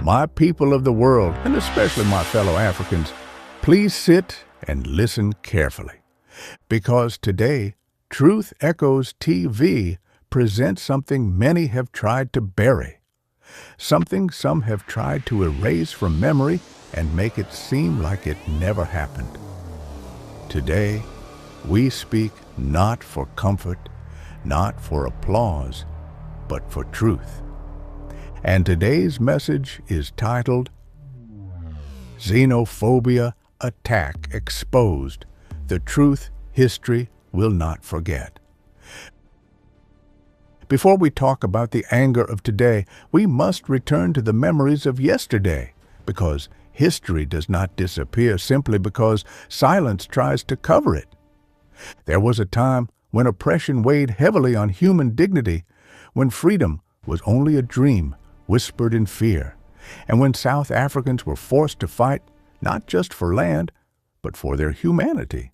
My people of the world, and especially my fellow Africans, please sit and listen carefully. Because today, Truth Echoes TV presents something many have tried to bury. Something some have tried to erase from memory and make it seem like it never happened. Today, we speak not for comfort, not for applause, but for truth. And today's message is titled, XENOPHOBIA Attack Exposed, the Truth History Will Not Forget. Before we talk about the anger of today, we must return to the memories of yesterday, because history does not disappear simply because silence tries to cover it. There was a time when oppression weighed heavily on human dignity, when freedom was only a dream whispered in fear, and when South Africans were forced to fight not just for land, but for their humanity.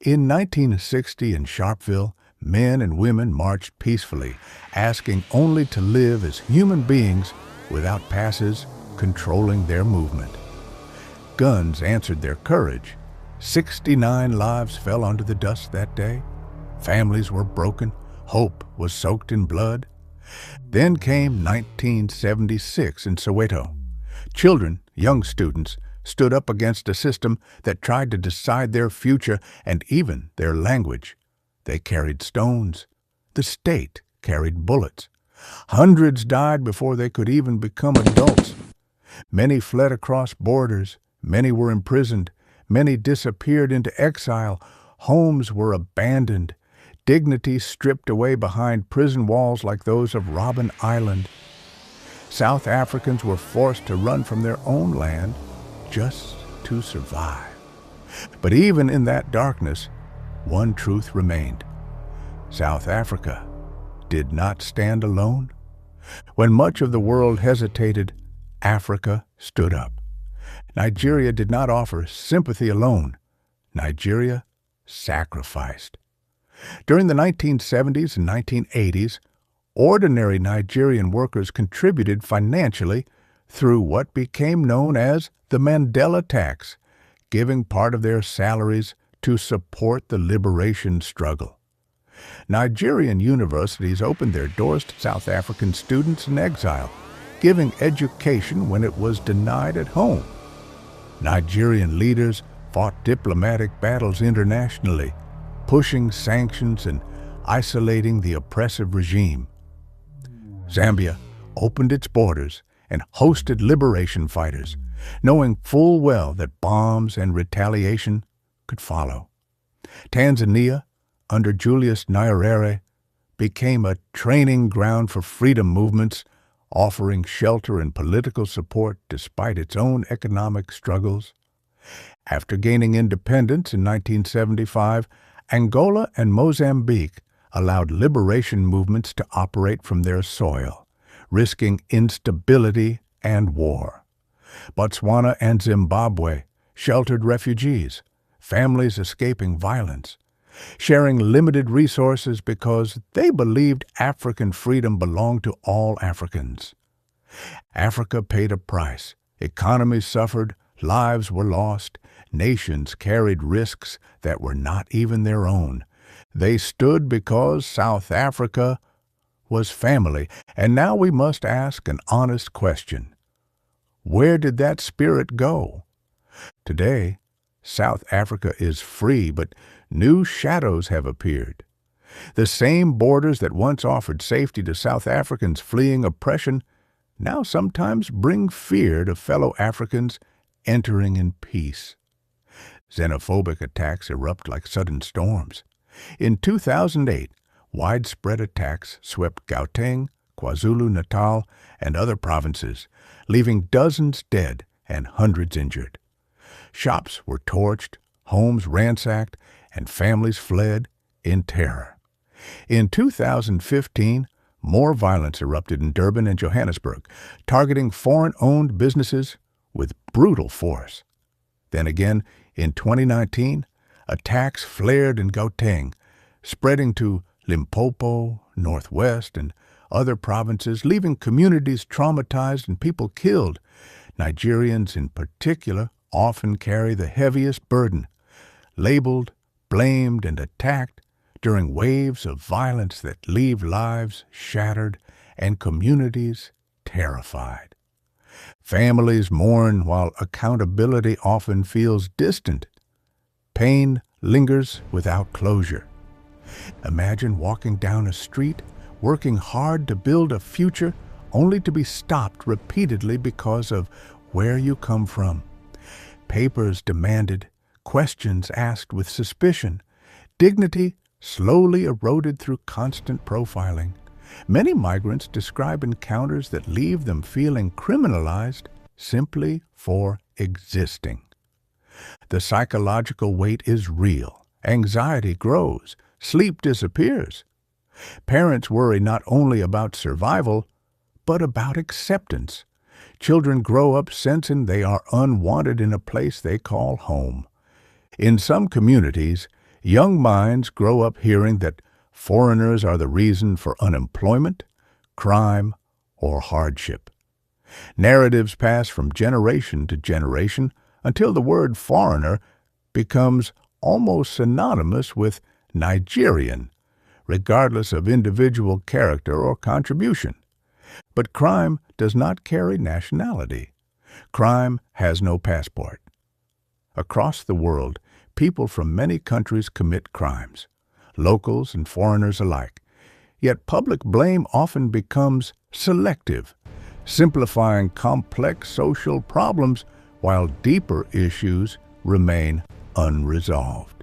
In 1960 in Sharpeville, men and women marched peacefully, asking only to live as human beings without passes controlling their movement. Guns answered their courage. 69 lives fell under the dust that day. Families were broken. Hope was soaked in blood. Then came 1976 in Soweto. Children, young students, stood up against a system that tried to decide their future and even their language. They carried stones. The state carried bullets. Hundreds died before they could even become adults. Many fled across borders. Many were imprisoned. Many disappeared into exile. Homes were abandoned. Dignity stripped away behind prison walls like those of Robben Island. South Africans were forced to run from their own land just to survive. But even in that darkness, one truth remained. South Africa did not stand alone. When much of the world hesitated, Africa stood up. Nigeria did not offer sympathy alone. Nigeria sacrificed. During the 1970s and 1980s, ordinary Nigerian workers contributed financially through what became known as the Mandela tax, giving part of their salaries to support the liberation struggle. Nigerian universities opened their doors to South African students in exile, giving education when it was denied at home. Nigerian leaders fought diplomatic battles internationally, pushing sanctions and isolating the oppressive regime. Zambia opened its borders and hosted liberation fighters, knowing full well that bombs and retaliation could follow. Tanzania, under Julius Nyerere, became a training ground for freedom movements, offering shelter and political support despite its own economic struggles. After gaining independence in 1975, Angola and Mozambique allowed liberation movements to operate from their soil, risking instability and war. Botswana and Zimbabwe sheltered refugees, families escaping violence, sharing limited resources because they believed African freedom belonged to all Africans. Africa paid a price. Economies suffered, lives were lost, nations carried risks that were not even their own. They stood because South Africa was family, and now we must ask an honest question. Where did that spirit go? Today, South Africa is free, but new shadows have appeared. The same borders that once offered safety to South Africans fleeing oppression now sometimes bring fear to fellow Africans entering in peace. Xenophobic attacks erupt like sudden storms. In 2008, widespread attacks swept Gauteng, KwaZulu-Natal, and other provinces, leaving dozens dead and hundreds injured. Shops were torched, homes ransacked, and families fled in terror. In 2015, more violence erupted in Durban and Johannesburg, targeting foreign-owned businesses with brutal force. Then again, in 2019, attacks flared in Gauteng, spreading to Limpopo, Northwest, and other provinces, leaving communities traumatized and people killed. Nigerians in particular often carry the heaviest burden, labeled, blamed, and attacked during waves of violence that leave lives shattered and communities terrified. Families mourn while accountability often feels distant. Pain lingers without closure. Imagine walking down a street, working hard to build a future, only to be stopped repeatedly because of where you come from. Papers demanded, questions asked with suspicion, dignity slowly eroded through constant profiling. Many migrants describe encounters that leave them feeling criminalized simply for existing. The psychological weight is real. Anxiety grows. Sleep disappears. Parents worry not only about survival, but about acceptance. Children grow up sensing they are unwanted in a place they call home. In some communities, young minds grow up hearing that foreigners are the reason for unemployment, crime, or hardship. Narratives pass from generation to generation until the word foreigner becomes almost synonymous with Nigerian, regardless of individual character or contribution. But crime does not carry nationality. Crime has no passport. Across the world, people from many countries commit crimes, locals and foreigners alike. Yet public blame often becomes selective, simplifying complex social problems while deeper issues remain unresolved.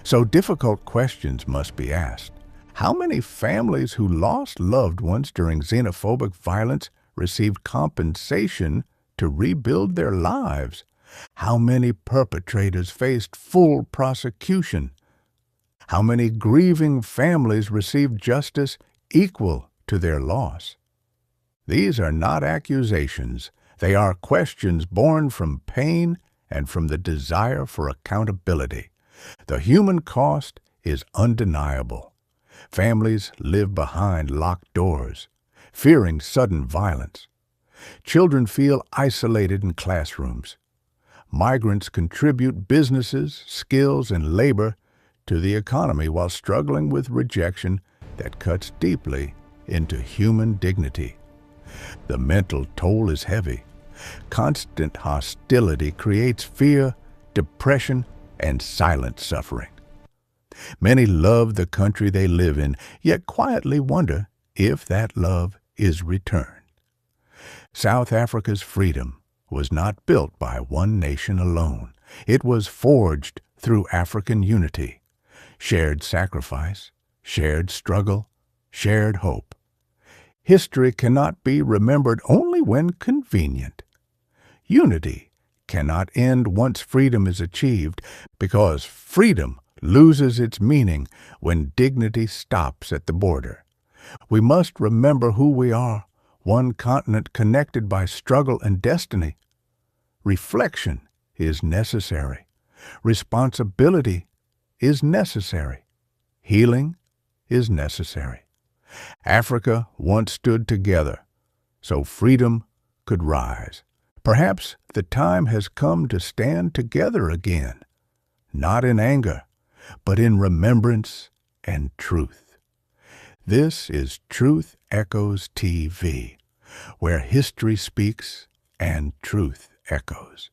So difficult questions must be asked. How many families who lost loved ones during xenophobic violence received compensation to rebuild their lives? How many perpetrators faced full prosecution? How many grieving families received justice equal to their loss? These are not accusations. They are questions born from pain and from the desire for accountability. The human cost is undeniable. Families live behind locked doors, fearing sudden violence. Children feel isolated in classrooms. Migrants contribute businesses, skills, and labor to the economy while struggling with rejection that cuts deeply into human dignity. The mental toll is heavy. Constant hostility creates fear, depression, and silent suffering. Many love the country they live in, yet quietly wonder if that love is returned. South Africa's freedom was not built by one nation alone. It was forged through African unity, shared sacrifice, shared struggle, shared hope. History cannot be remembered only when convenient. Unity cannot end once freedom is achieved, because freedom loses its meaning when dignity stops at the border. We must remember who we are, one continent connected by struggle and destiny. Reflection is necessary. Responsibility is necessary. Healing is necessary. Africa once stood together, so freedom could rise. Perhaps the time has come to stand together again, not in anger, but in remembrance and truth. This is Truth Echoes TV, where history speaks and truth echoes.